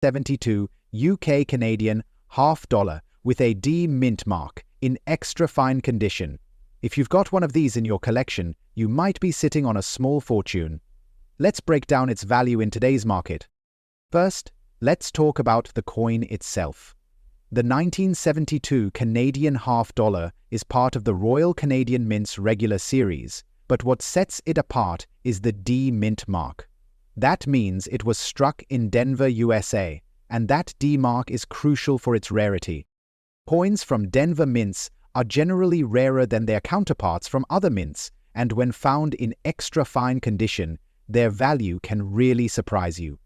1972 UK Canadian half dollar with a D mint mark in extra fine condition. If you've got one of these in your collection, you might be sitting on a small fortune. Let's break down its value in today's market. First, let's talk about the coin itself. The 1972 Canadian half dollar is part of the Royal Canadian Mint's regular series, but what sets it apart is the D mint mark. That means it was struck in Denver, USA, and that D mark is crucial for its rarity. Coins from Denver mints are generally rarer than their counterparts from other mints, and when found in extra fine condition, their value can really surprise you.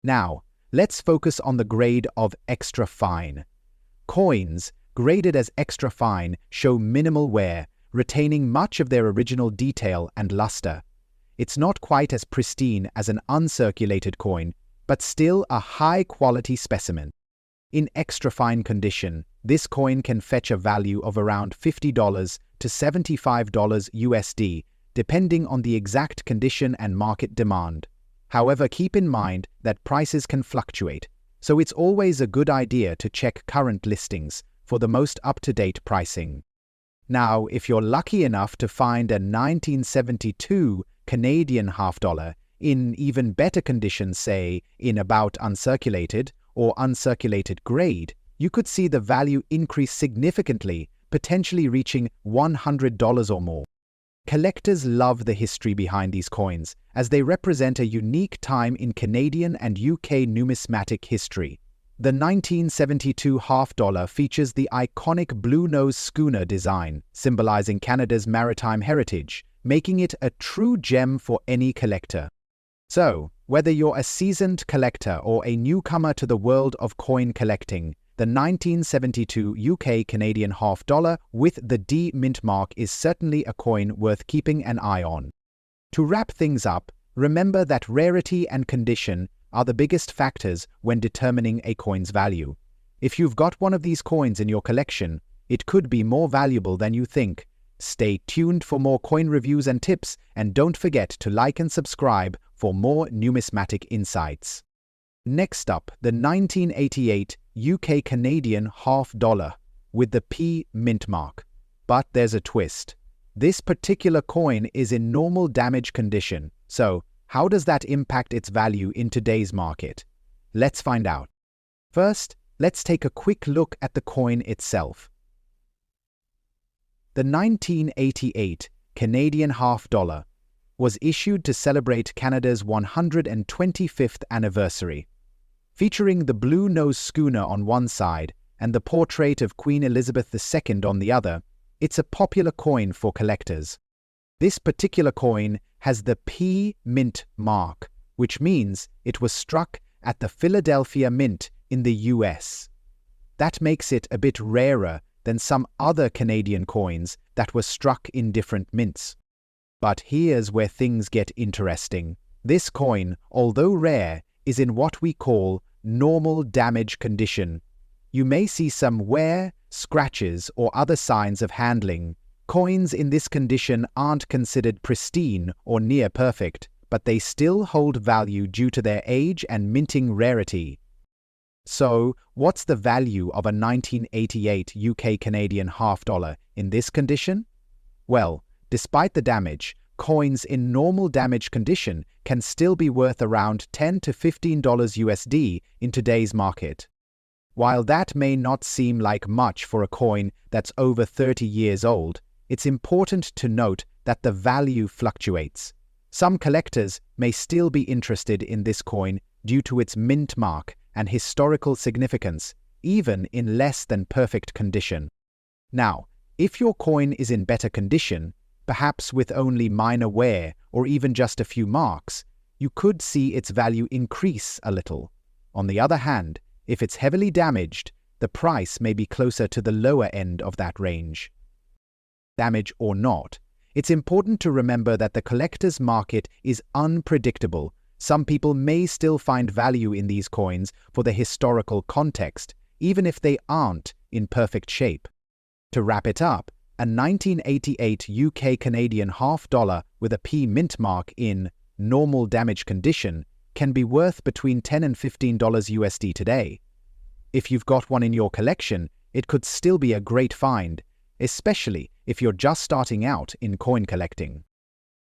Now, let's focus on the grade of extra fine. Coins graded as extra fine show minimal wear, retaining much of their original detail and luster. It's not quite as pristine as an uncirculated coin, but still a high-quality specimen. In extra fine condition, this coin can fetch a value of around $50 to $75 USD, depending on the exact condition and market demand. However, keep in mind that prices can fluctuate, so it's always a good idea to check current listings for the most up-to-date pricing. Now, if you're lucky enough to find a 1972 Canadian half dollar in even better condition, say in about uncirculated or uncirculated grade, you could see the value increase significantly, potentially reaching $100 or more. Collectors love the history behind these coins, as they represent a unique time in Canadian and UK numismatic history. The 1972 half dollar features the iconic blue nose schooner design, symbolizing Canada's maritime heritage, making it a true gem for any collector. So, whether you're a seasoned collector or a newcomer to the world of coin collecting, the 1972 UK Canadian half dollar with the D mint mark is certainly a coin worth keeping an eye on. To wrap things up, remember that rarity and condition are the biggest factors when determining a coin's value. If you've got one of these coins in your collection, it could be more valuable than you think. Stay tuned for more coin reviews and tips, and don't forget to like and subscribe for more numismatic insights. Next up, the 1988 UK Canadian half dollar with the P mint mark. But there's a twist. This particular coin is in normal damage condition, so how does that impact its value in today's market? Let's find out. First, let's take a quick look at the coin itself. The 1988 Canadian half dollar was issued to celebrate Canada's 125th anniversary. Featuring the blue nose schooner on one side and the portrait of Queen Elizabeth II on the other, it's a popular coin for collectors. This particular coin has the P mint mark, which means it was struck at the Philadelphia Mint in the US. That makes it a bit rarer than some other Canadian coins that were struck in different mints. But here's where things get interesting. This coin, although rare, is in what we call normal damage condition. You may see some wear, scratches, or other signs of handling. Coins in this condition aren't considered pristine or near perfect, but they still hold value due to their age and minting rarity. So, what's the value of a 1988 UK Canadian half dollar in this condition? Well, despite the damage, coins in normal damage condition can still be worth around $10 to $15 USD in today's market. While that may not seem like much for a coin that's over 30 years old, it's important to note that the value fluctuates. Some collectors may still be interested in this coin due to its mint mark and historical significance, even in less than perfect condition. Now, if your coin is in better condition, perhaps with only minor wear or even just a few marks, you could see its value increase a little. On the other hand, if it's heavily damaged, the price may be closer to the lower end of that range. Damage or not, it's important to remember that the collector's market is unpredictable. Some people may still find value in these coins for the historical context, even if they aren't in perfect shape. To wrap it up, a 1988 UK Canadian half dollar with a P mint mark in normal damage condition can be worth between $10 and $15 USD today. If you've got one in your collection, it could still be a great find, especially if you're just starting out in coin collecting.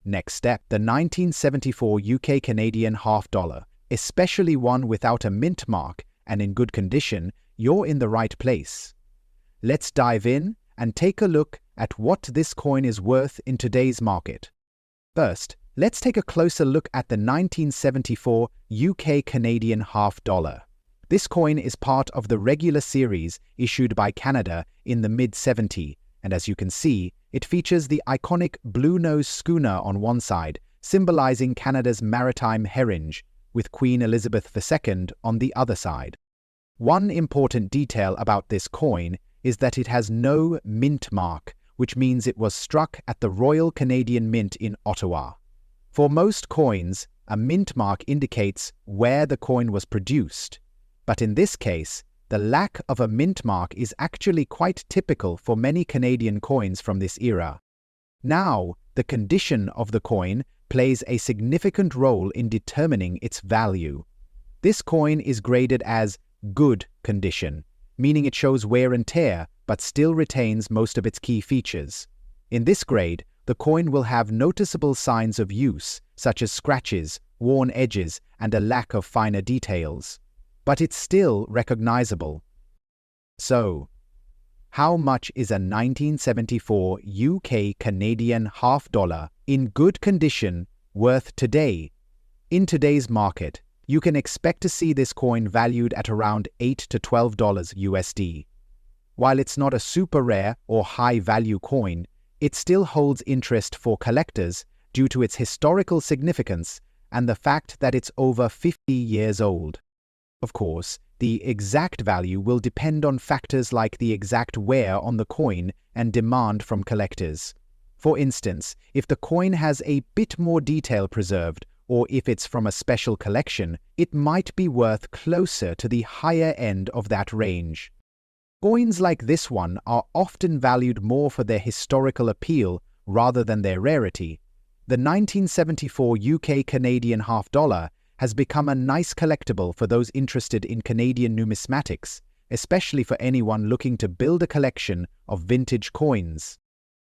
Next step, the 1974 UK Canadian half dollar, especially one without a mint mark and in good condition, you're in the right place. Let's dive in and take a look at what this coin is worth in today's market. First, let's take a closer look at the 1974 UK Canadian half dollar. This coin is part of the regular series issued by Canada in the mid-70s, and as you can see, it features the iconic blue-nose schooner on one side, symbolizing Canada's maritime heritage, with Queen Elizabeth II on the other side. One important detail about this coin is that it has no mint mark, which means it was struck at the Royal Canadian Mint in Ottawa. For most coins, a mint mark indicates where the coin was produced, but in this case, the lack of a mint mark is actually quite typical for many Canadian coins from this era. Now, the condition of the coin plays a significant role in determining its value. This coin is graded as good condition, meaning it shows wear and tear but still retains most of its key features. In this grade, the coin will have noticeable signs of use, such as scratches, worn edges, and a lack of finer details. But it's still recognizable. So, how much is a 1974 UK Canadian half dollar in good condition worth today? In today's market, you can expect to see this coin valued at around $8 to $12 USD. While it's not a super rare or high-value coin, it still holds interest for collectors due to its historical significance and the fact that it's over 50 years old. Of course, the exact value will depend on factors like the exact wear on the coin and demand from collectors. For instance, if the coin has a bit more detail preserved, or if it's from a special collection, it might be worth closer to the higher end of that range. Coins like this one are often valued more for their historical appeal rather than their rarity. The 1974 UK Canadian half dollar has become a nice collectible for those interested in Canadian numismatics, especially for anyone looking to build a collection of vintage coins.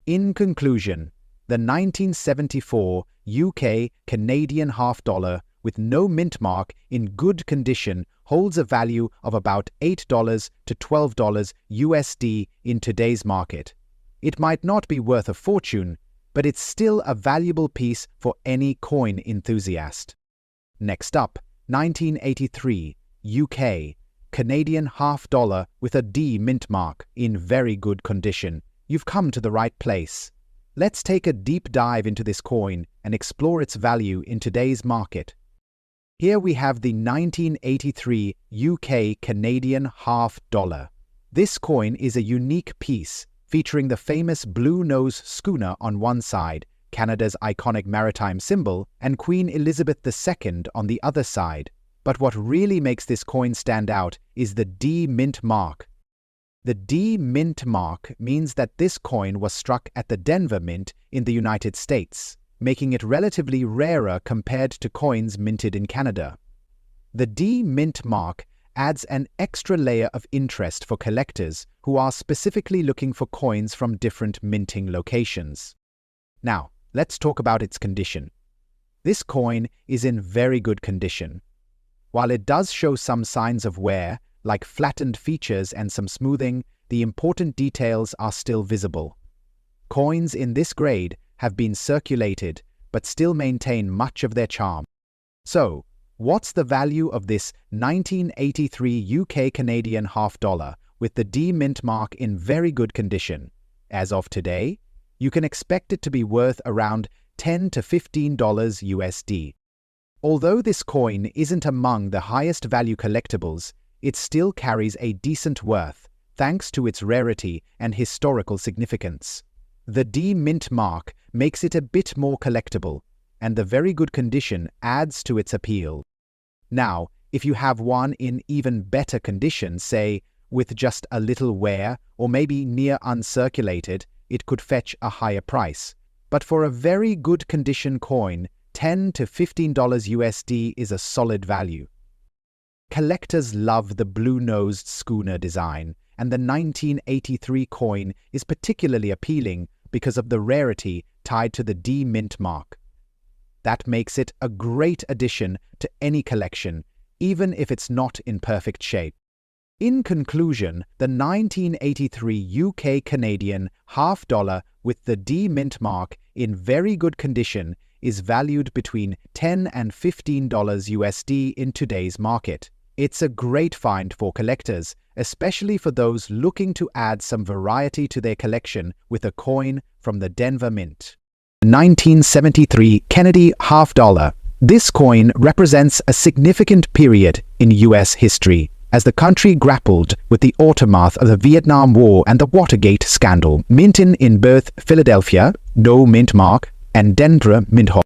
In conclusion, the 1974 UK Canadian half dollar with no mint mark in good condition holds a value of about $8 to $12 USD in today's market. It might not be worth a fortune, but it's still a valuable piece for any coin enthusiast. Next up, 1983 UK Canadian half dollar with a D mint mark in very good condition. You've come to the right place. Let's take a deep dive into this coin and explore its value in today's market. Here we have the 1983 UK Canadian half dollar. This coin is a unique piece featuring the famous blue nose schooner on one side, Canada's iconic maritime symbol, and Queen Elizabeth II on the other side. But what really makes this coin stand out is the D mint mark. The D mint mark means that this coin was struck at the Denver Mint in the United States, making it relatively rarer compared to coins minted in Canada. The D mint mark adds an extra layer of interest for collectors who are specifically looking for coins from different minting locations. Now, let's talk about its condition. This coin is in very good condition. While it does show some signs of wear, like flattened features and some smoothing, the important details are still visible. Coins in this grade have been circulated but still maintain much of their charm. So, what's the value of this 1983 UK Canadian half dollar with the D mint mark in very good condition? As of today, you can expect it to be worth around $10 to $15 USD. Although this coin isn't among the highest value collectibles, it still carries a decent worth thanks to its rarity and historical significance. The D mint mark makes it a bit more collectible, and the very good condition adds to its appeal. Now, if you have one in even better condition, say, with just a little wear or maybe near uncirculated, it could fetch a higher price. But for a very good condition coin, $10 to $15 USD is a solid value. Collectors love the blue-nosed schooner design, and the 1983 coin is particularly appealing because of the rarity tied to the D mint mark. That makes it a great addition to any collection, even if it's not in perfect shape. In conclusion, the 1983 UK Canadian half dollar with the D mint mark in very good condition is valued between $10 and $15 USD in today's market. It's a great find for collectors, especially for those looking to add some variety to their collection with a coin from the Denver Mint. 1973 Kennedy half dollar. This coin represents a significant period in US history as the country grappled with the aftermath of the Vietnam War and the Watergate scandal. Minted in both Philadelphia, no mint mark, and Denver Mint Hall.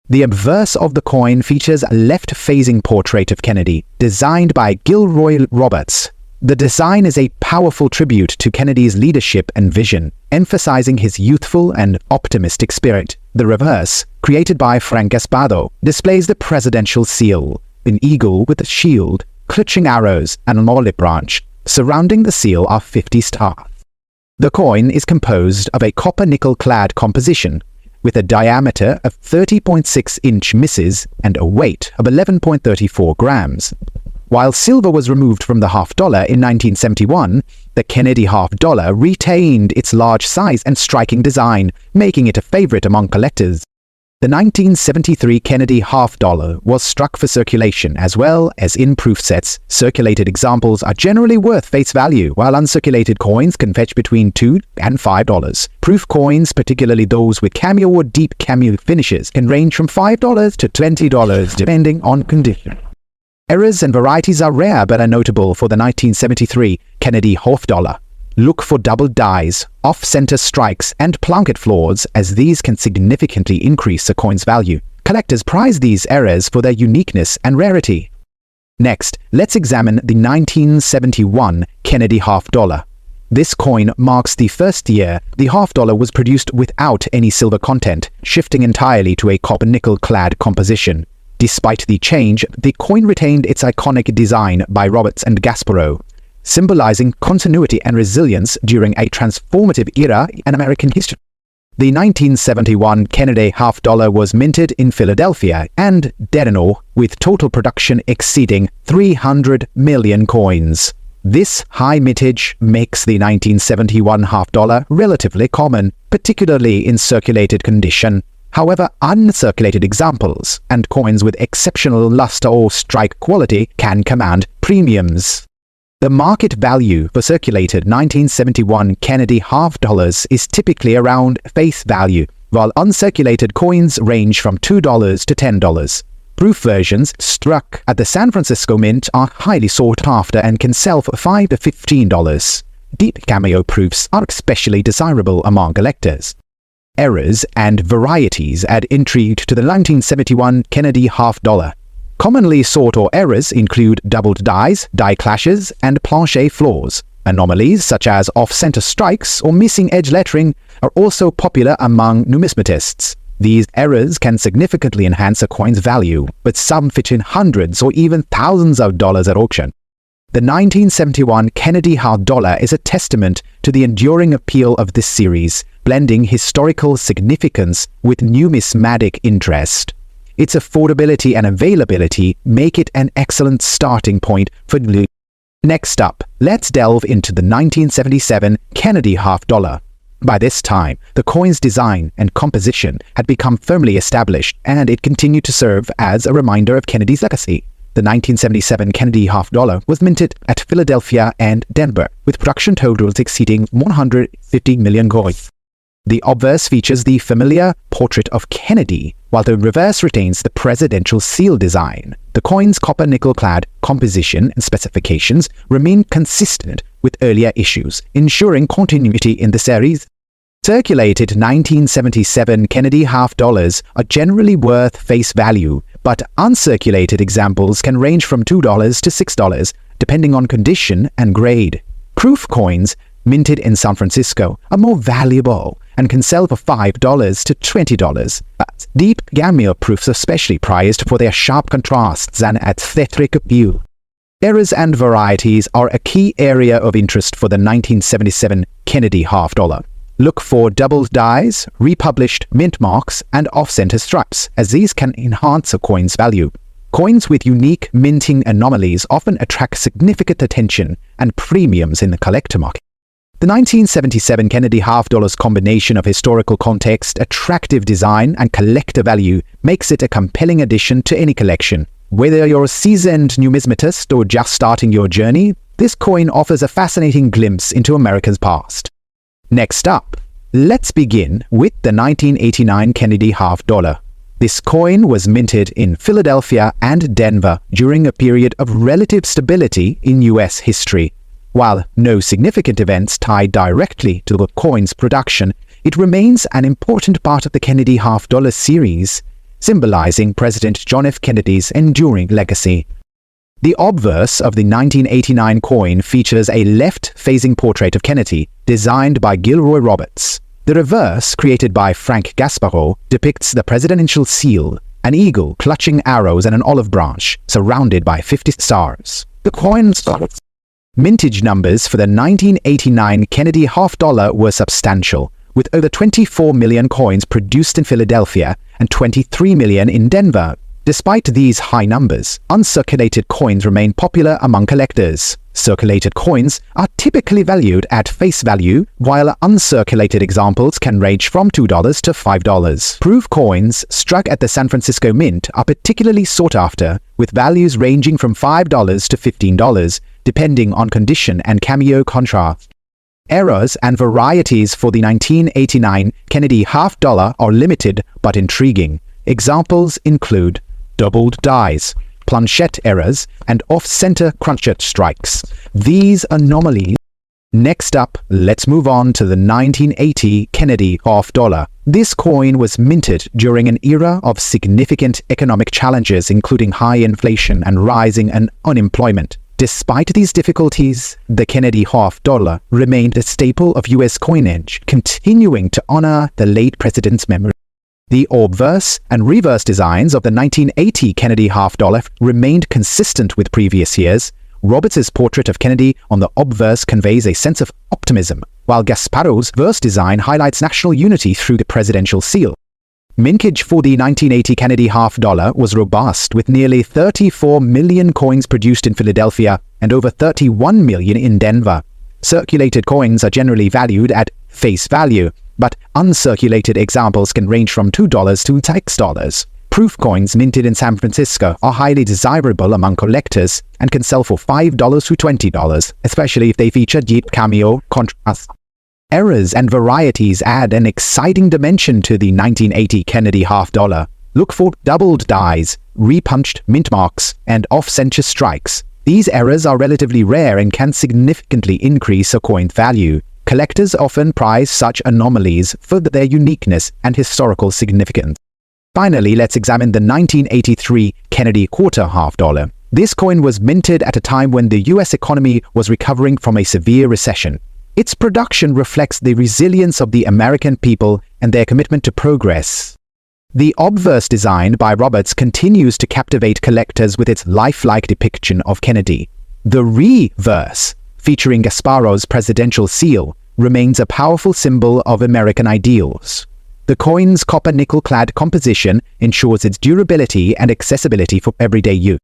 The obverse of the coin features a left-facing portrait of Kennedy, designed by Gilroy Roberts. The design is a powerful tribute to Kennedy's leadership and vision, emphasizing his youthful and optimistic spirit. The reverse, created by Frank Espado, displays the presidential seal, an eagle with a shield, clutching arrows, and an olive branch. Surrounding the seal are 50 stars. The coin is composed of a copper-nickel-clad composition, with a diameter of 30.6-inch misses and a weight of 11.34 grams. While silver was removed from the half dollar in 1971, the Kennedy half dollar retained its large size and striking design, making it a favorite among collectors. The 1973 Kennedy half dollar was struck for circulation as well as in proof sets. Circulated examples are generally worth face value, while uncirculated coins can fetch between $2 and $5. Proof coins, particularly those with cameo or deep cameo finishes, can range from $5 to $20 depending on condition. Errors and varieties are rare but are notable for the 1973 Kennedy half dollar. Look for double dies, off-center strikes, and plunket flaws, as these can significantly increase a coin's value. Collectors prize these errors for their uniqueness and rarity. Next, let's examine the 1971 Kennedy half dollar. This coin marks the first year the half dollar was produced without any silver content, shifting entirely to a copper-nickel-clad composition. Despite the change, the coin retained its iconic design by Roberts and Gasparro, symbolizing continuity and resilience during a transformative era in American history. The 1971 Kennedy half dollar was minted in Philadelphia and Delano, with total production exceeding 300 million coins. This high mintage makes the 1971 half dollar relatively common, particularly in circulated condition. However, uncirculated examples and coins with exceptional luster or strike quality can command premiums. The market value for circulated 1971 Kennedy half dollars is typically around face value, while uncirculated coins range from $2 to $10. Proof versions struck at the San Francisco Mint are highly sought after and can sell for $5 to $15. Deep cameo proofs are especially desirable among collectors. Errors and varieties add intrigue to the 1971 Kennedy half dollar. Commonly sought or errors include doubled dies, die clashes, and planche flaws. Anomalies such as off-center strikes or missing edge lettering are also popular among numismatists. These errors can significantly enhance a coin's value, but some fetch in hundreds or even thousands of dollars at auction. The 1971 Kennedy half dollar is a testament to the enduring appeal of this series, blending historical significance with numismatic interest. Its affordability and availability make it an excellent starting point for new. Next up, let's delve into the 1977 Kennedy half dollar. By this time, the coin's design and composition had become firmly established, and it continued to serve as a reminder of Kennedy's legacy. The 1977 Kennedy half dollar was minted at Philadelphia and Denver, with production totals exceeding 150 million coins. The obverse features the familiar portrait of Kennedy, while the reverse retains the presidential seal design. The coin's copper-nickel-clad composition and specifications remain consistent with earlier issues, ensuring continuity in the series. Circulated 1977 Kennedy half dollars are generally worth face value, but uncirculated examples can range from $2 to $6, depending on condition and grade. Proof coins minted in San Francisco are more valuable, and can sell for $5 to $20. But deep cameo proofs are especially prized for their sharp contrasts and aesthetic appeal. Errors and varieties are a key area of interest for the 1977 Kennedy half dollar. Look for doubled dies, republished mint marks, and off-center stripes, as these can enhance a coin's value. Coins with unique minting anomalies often attract significant attention and premiums in the collector market. The 1977 Kennedy half dollar's combination of historical context, attractive design, and collector value makes it a compelling addition to any collection. Whether you're a seasoned numismatist or just starting your journey, this coin offers a fascinating glimpse into America's past. Next up, let's begin with the 1989 Kennedy half dollar. This coin was minted in Philadelphia and Denver during a period of relative stability in U.S. history. While no significant events tied directly to the coin's production, it remains an important part of the Kennedy half dollar series, symbolizing President John F. Kennedy's enduring legacy. The obverse of the 1989 coin features a left-facing portrait of Kennedy, designed by Gilroy Roberts. The reverse, created by Frank Gasparro, depicts the presidential seal, an eagle clutching arrows and an olive branch, surrounded by 50 stars. The coin's mintage numbers for the 1989 Kennedy half dollar were substantial, with over 24 million coins produced in Philadelphia and 23 million in Denver. Despite these high numbers, uncirculated coins remain popular among collectors. Circulated coins are typically valued at face value, while uncirculated examples can range from $2 to $5. Proof coins struck at the San Francisco Mint are particularly sought after, with values ranging from $5 to $15, depending on condition and cameo contrast. Errors and varieties for the 1989 Kennedy half dollar are limited but intriguing. Examples include doubled dies, planchette errors, and off-center crunchet strikes. These anomalies. Next up, let's move on to the 1980 Kennedy half dollar. This coin was minted during an era of significant economic challenges, including high inflation and rising unemployment. Despite these difficulties, the Kennedy half dollar remained a staple of U.S. coinage, continuing to honor the late president's memory. The obverse and reverse designs of the 1980 Kennedy half dollar remained consistent with previous years. Roberts's portrait of Kennedy on the obverse conveys a sense of optimism, while Gasparro's verse design highlights national unity through the presidential seal. Mintage for the 1980 Kennedy half dollar was robust, with nearly 34 million coins produced in Philadelphia and over 31 million in Denver. Circulated coins are generally valued at face value, but uncirculated examples can range from $2 to $6. Proof coins minted in San Francisco are highly desirable among collectors and can sell for $5 to $20, especially if they feature deep cameo contrast. Errors and varieties add an exciting dimension to the 1980 Kennedy half dollar. Look for doubled dies, repunched mint marks, and off-center strikes. These errors are relatively rare and can significantly increase a coin's value. Collectors often prize such anomalies for their uniqueness and historical significance. Finally, let's examine the 1983 Kennedy quarter half dollar. This coin was minted at a time when the U.S. economy was recovering from a severe recession. Its production reflects the resilience of the American people and their commitment to progress. The obverse design by Roberts continues to captivate collectors with its lifelike depiction of Kennedy. The reverse, featuring Gasparro's presidential seal, remains a powerful symbol of American ideals. The coin's copper-nickel-clad composition ensures its durability and accessibility for everyday use.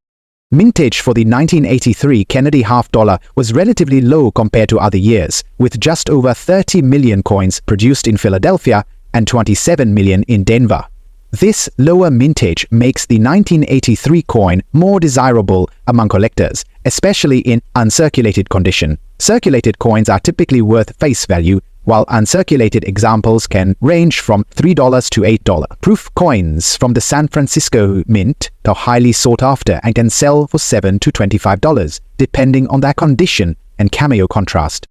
Mintage for the 1983 Kennedy half dollar was relatively low compared to other years, with just over 30 million coins produced in Philadelphia and 27 million in Denver. This lower mintage makes the 1983 coin more desirable among collectors, especially in uncirculated condition. Circulated coins are typically worth face value, while uncirculated examples can range from $3 to $8. Proof coins from the San Francisco Mint are highly sought after and can sell for $7 to $25, depending on their condition and cameo contrast.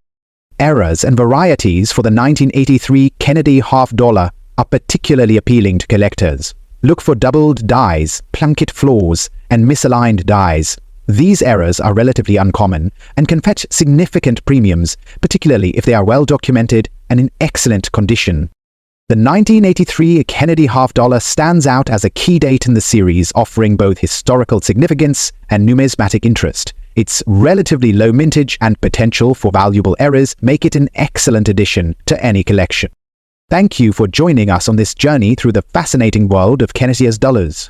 Errors and varieties for the 1983 Kennedy half dollar are particularly appealing to collectors. Look for doubled dies, plunket flaws, and misaligned dies. These errors are relatively uncommon and can fetch significant premiums, particularly if they are well documented and in excellent condition. The 1983 Kennedy half dollar stands out as a key date in the series, offering both historical significance and numismatic interest. Its relatively low mintage and potential for valuable errors make it an excellent addition to any collection. Thank you for joining us on this journey through the fascinating world of Kennedy's dollars.